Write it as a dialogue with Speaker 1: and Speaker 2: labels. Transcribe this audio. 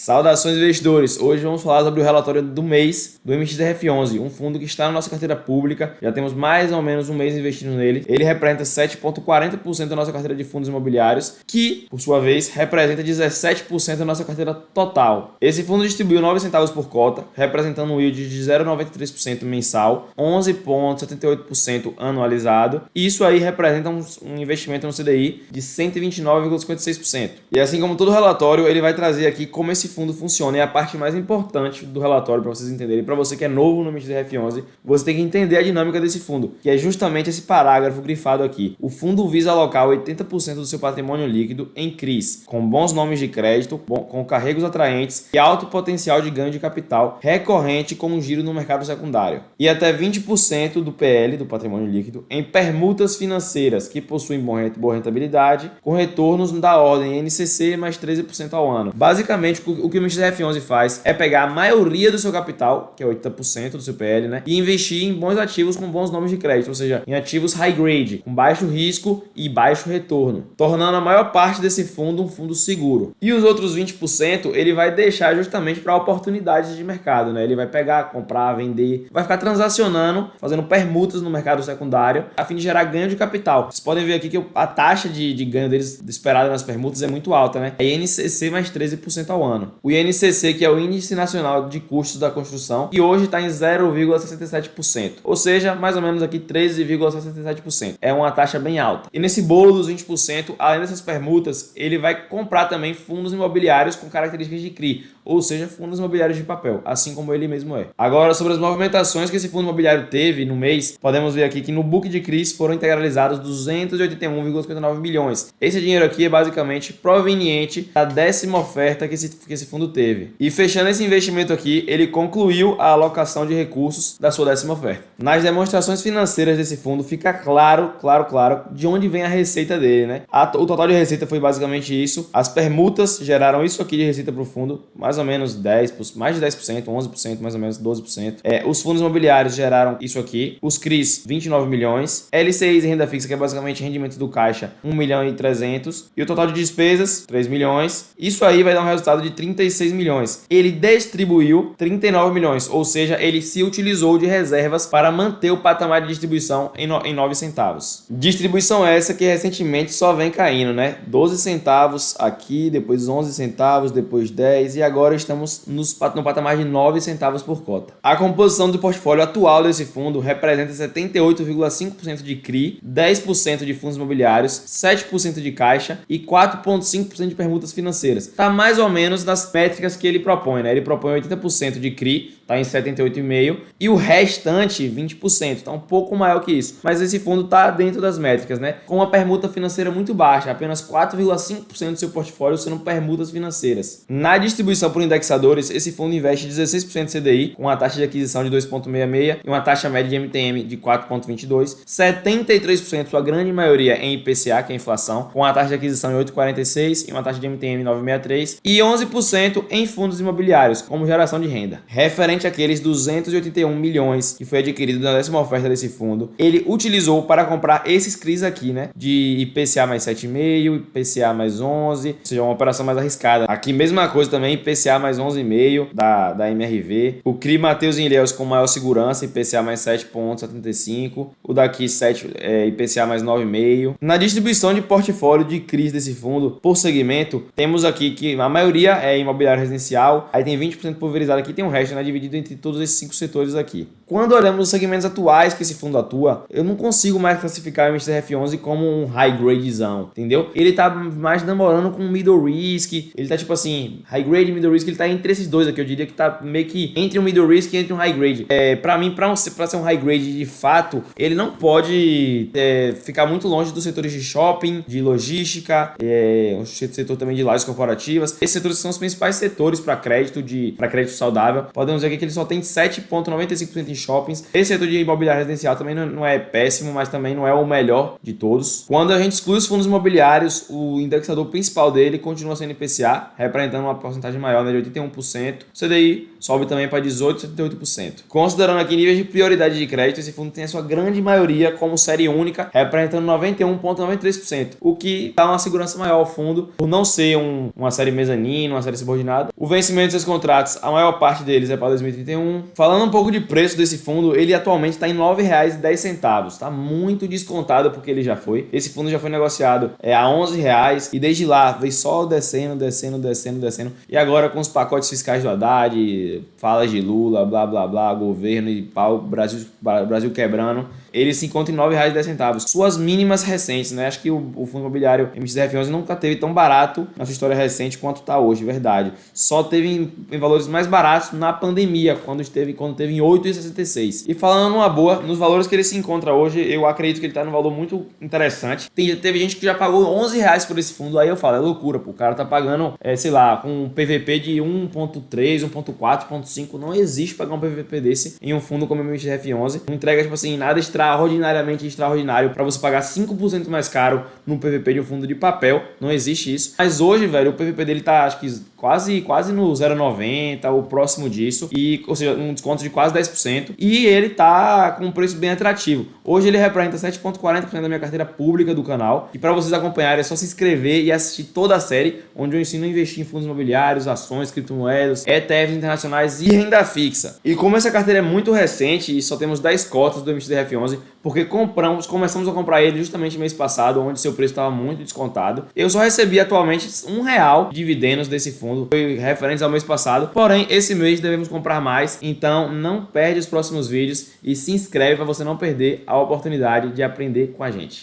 Speaker 1: Saudações investidores, hoje vamos falar sobre o relatório do mês do MXRF11, um fundo que está na nossa carteira pública, já temos mais ou menos um mês investindo nele. Ele representa 7,40% da nossa carteira de fundos imobiliários, que por sua vez representa 17% da nossa carteira total. Esse fundo distribuiu 9 centavos por cota, representando um yield de 0,93% mensal, 11,78% anualizado, e isso aí representa um investimento no CDI de 129,56%. E assim como todo relatório, ele vai trazer aqui como esse fundo funciona. É a parte mais importante do relatório para vocês entenderem. Para você que é novo no MXRF11, você tem que entender a dinâmica desse fundo, que é justamente esse parágrafo grifado aqui. O fundo visa alocar 80% do seu patrimônio líquido em CRIs, com bons nomes de crédito, com carregos atraentes e alto potencial de ganho de capital recorrente com um giro no mercado secundário. E até 20% do PL, do patrimônio líquido, em permutas financeiras que possuem boa rentabilidade, com retornos da ordem NCC mais 13% ao ano. Basicamente, o que o MXRF11 faz é pegar a maioria do seu capital, que é 80% do seu PL, né, e investir em bons ativos com bons nomes de crédito, ou seja, em ativos high grade, com baixo risco e baixo retorno, tornando a maior parte desse fundo um fundo seguro. E os outros 20% ele vai deixar justamente para oportunidades de mercado, né? Ele vai pegar, comprar, vender, vai ficar transacionando, fazendo permutas no mercado secundário, a fim de gerar ganho de capital. Vocês podem ver aqui que a taxa de ganho deles esperada nas permutas é muito alta, né? É INCC mais 13% ao ano. O INCC, que é o Índice Nacional de Custos da Construção, que hoje está em 0,67%. Ou seja, mais ou menos aqui 13,67%. É uma taxa bem alta. E nesse bolo dos 20%, além dessas permutas, ele vai comprar também fundos imobiliários com características de CRI, ou seja, fundos imobiliários de papel, assim como ele mesmo é. Agora, sobre as movimentações que esse fundo imobiliário teve no mês, podemos ver aqui que no book de CRIs foram integralizados 281,59 milhões. Esse dinheiro aqui é basicamente proveniente da 10ª oferta que esse fundo teve. E fechando esse investimento aqui, ele concluiu a alocação de recursos da sua 10ª oferta. Nas demonstrações financeiras desse fundo fica claro de onde vem a receita dele, né? O total de receita foi basicamente isso. As permutas geraram isso aqui de receita para o fundo, mais ou menos 10%, mais de 10%, 11%, mais ou menos 12%. Os fundos imobiliários geraram isso aqui. Os CRIs, 29 milhões. LCIs e renda fixa, que é basicamente rendimento do caixa, 1 milhão e 300. E o total de despesas, 3 milhões. Isso aí vai dar um resultado de 36 milhões. Ele distribuiu 39 milhões, ou seja, ele se utilizou de reservas para manter o patamar de distribuição em 9 centavos. Distribuição essa que recentemente só vem caindo, né? 12 centavos aqui, depois 11 centavos, depois 10 e agora estamos no patamar de 9 centavos por cota. A composição do portfólio atual desse fundo representa 78,5% de CRI, 10% de fundos imobiliários, 7% de caixa e 4,5% de permutas financeiras. Está mais ou menos nas métricas que ele propõe, né? Ele propõe 80% de CRI, está em 78,5%, e o restante, 20%, está um pouco maior que isso. Mas esse fundo está dentro das métricas, né? Com uma permuta financeira muito baixa, apenas 4,5% do seu portfólio sendo permutas financeiras. Na distribuição por indexadores, esse fundo investe 16% CDI, com uma taxa de aquisição de 2,66 e uma taxa média de MTM de 4,22, 73%, sua grande maioria em IPCA, que é a inflação, com uma taxa de aquisição de 8,46 e uma taxa de MTM 9,63, e 11% em fundos imobiliários, como geração de renda. Referente àqueles 281 milhões que foi adquirido na 10ª oferta desse fundo, ele utilizou para comprar esses CRIs aqui, né? De IPCA mais 7,5, IPCA mais 11, ou seja, uma operação mais arriscada. Aqui mesma coisa também, IPCA mais 11,5 da MRV. O CRI Mateus e Ilhéus com maior segurança, IPCA mais 7,75. O daqui IPCA mais 9,5. Na distribuição de portfólio de CRIs desse fundo por segmento, temos aqui que a maioria é imobiliário residencial, aí tem 20% pulverizado aqui, tem um resto, né, dividido entre todos esses 5 setores aqui. Quando olhamos os segmentos atuais que esse fundo atua, eu não consigo mais classificar o MXRF11 como um high gradezão, entendeu? Ele tá mais namorando com middle risk, ele tá tipo assim, high grade e middle risk, ele tá entre esses dois aqui, eu diria que tá meio que entre um middle risk e entre um high grade. Pra mim, pra ser um high grade de fato, ele não pode ficar muito longe dos setores de shopping, de logística, o setor também de lajes corporativas. Esses setores são os principais setores para crédito saudável. Podemos ver aqui que ele só tem 7,95% em shoppings. Esse setor de imobiliário residencial também não é péssimo, mas também não é o melhor de todos. Quando a gente exclui os fundos imobiliários, o indexador principal dele continua sendo IPCA, representando uma porcentagem maior, né, de 81%. O CDI sobe também para 18,78%. Considerando aqui níveis de prioridade de crédito, esse fundo tem a sua grande maioria como série única, representando 91,93%, o que dá uma segurança maior ao fundo, por não ser uma série mezanino, uma série subordinada. O vencimento desses contratos, a maior parte deles é para 2031. Falando um pouco de preço desse fundo, ele atualmente está em R$ 9,10. Está muito descontado porque ele já foi. Esse fundo já foi negociado a R$ 11 e desde lá veio só descendo. E agora com os pacotes fiscais do Haddad, falas de Lula, blá blá blá, governo e pau, Brasil quebrando, ele se encontra em R$ 9,10. Suas mínimas recentes, né? Acho que o fundo imobiliário MXRF11 nunca teve tão barato na sua história recente quanto está hoje, verdade. Só teve em valores mais baratos na pandemia, quando teve em 8,66. E falando uma boa, nos valores que ele se encontra hoje, eu acredito que ele está num valor muito interessante. Teve gente que já pagou R$ 11 por esse fundo, aí eu falo, é loucura, pô. O cara tá pagando, sei lá, com um PVP de 1,3, 1,4, 1,5. Não existe pagar um PVP desse em um fundo como o MXRF11. Não entrega, tipo assim, nada extraordinariamente extraordinário para você pagar 5% mais caro no PVP de um fundo de papel. Não existe isso. Mas hoje, velho, o PVP dele tá, acho que quase no 0,90, ou próximo disso, ou seja, um desconto de quase 10%, e ele tá com um preço bem atrativo. Hoje ele representa 7,40% da minha carteira pública do canal, e para vocês acompanharem é só se inscrever e assistir toda a série, onde eu ensino a investir em fundos imobiliários, ações, criptomoedas, ETFs internacionais e renda fixa. E como essa carteira é muito recente e só temos 10 cotas do MXRF11, porque começamos a comprar ele justamente mês passado, onde seu preço estava muito descontado. Eu só recebi atualmente R$ 1 de dividendos desse fundo, foi referente ao mês passado. Porém, esse mês devemos comprar mais, então não perde os próximos vídeos e se inscreve para você não perder a oportunidade de aprender com a gente.